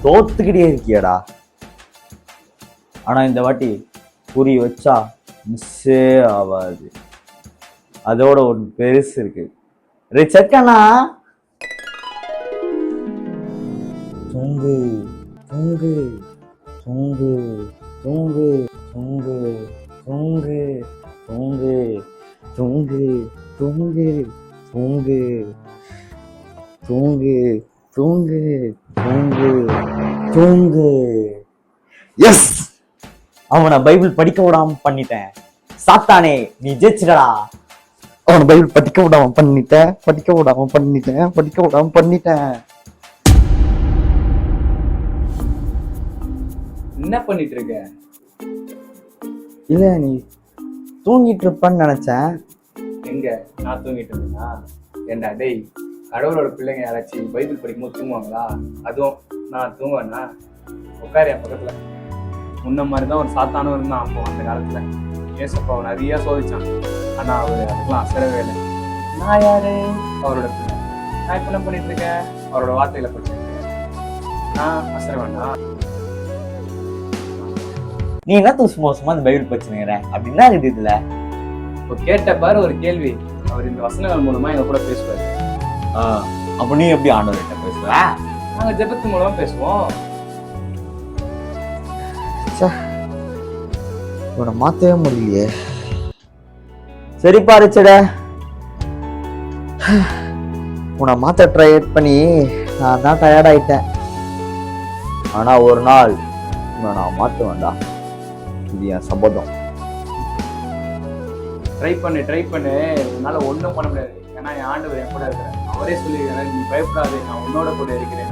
தோத்துக்கிட்டே இருக்கியடா. ஆனா இந்த வாட்டி குறி வச்சா மிஸ்ஸே ஆகாது. அதோட ஒரு பெருசு இருக்கு. ரிச்சக்கண்ணா தூங்கு தூங்கு தூங்கு தூங்கு தூங்கு தூங்கு தூங்கு தூங்கு தூங்கு தூங்கு தூங்கு தூங்கு தூங்கு தூங்கு. எஸ், அவனை பைபிள் படிக்க விடாம பண்ணிட்டேன். சாத்தானே நீ ஜெயிச்சிடா. அவனை பைபிள் படிக்க விடாம பண்ணிட்டேன். என்ன பண்ணிட்டு இருக்க? இல்ல, நீ தூங்கிட்டு இருப்பன்னு நினைச்சேன். எங்க நான் தூங்கிட்டு இருந்தேன்னா? ஏண்டா டேய், கடவுளோட பிள்ளைங்க யாராச்சும் பைபிள் படிக்கும்போது தூங்குவாங்களா? அதுவும் நான் தூங்குவேன்னா? உட்காரு என் பக்கத்துல. முன்ன மாதிரிதான் ஒரு சாத்தானும் இருந்தான் அப்போ அந்த காலத்துல. ஏசப்பா அவன் நிறைய சோதிச்சான். ஆனா அவரு அதுக்கெல்லாம் அசரவே இல்லை. நான் யாரு? அவரோட பிள்ளை. நான் இப்ப என்ன பண்ணிட்டு இருக்கேன்? அவரோட வார்த்தைகளை படிச்சிருக்கேன். நான் அசரவேன்னா? நீ என்ன சும்மா சும்மா அந்த பைபிள் படிச்சுங்கிற அப்படின்னா இருக்குது இதுல. இப்போ கேட்ட பாரு ஒரு கேள்வி. அவர் இந்த வசனங்கள் மூலமா எங்க கூட பேசுவாரு. அப்ப நீ எப்படி ஆண்டவர்கிட்ட பேசுவ? நாங்க ஜெபத்து மூலமா பேசுவோம். இவனை மாத்தவே முடியலையே. சரிப்பா ரிச்சட, உன்னை மாத்த ட்ரை பண்ணி நான் தான் டயர்ட் ஆயிட்டேன். ஆனா ஒரு நாள் உன்னை நான் மாத்த வேண்டாம். இது என் சபதம். ட்ரை பண்ணு. என்னால ஒன்றும் பண்ண முடியாது. ஏன்னா என் ஆண்டவர் என் கூட இருக்கிறேன். அவரே சொல்லியிருக்காரு, நீ பயப்படாதே, நான் உன்னோட கூட இருக்கிறேன்.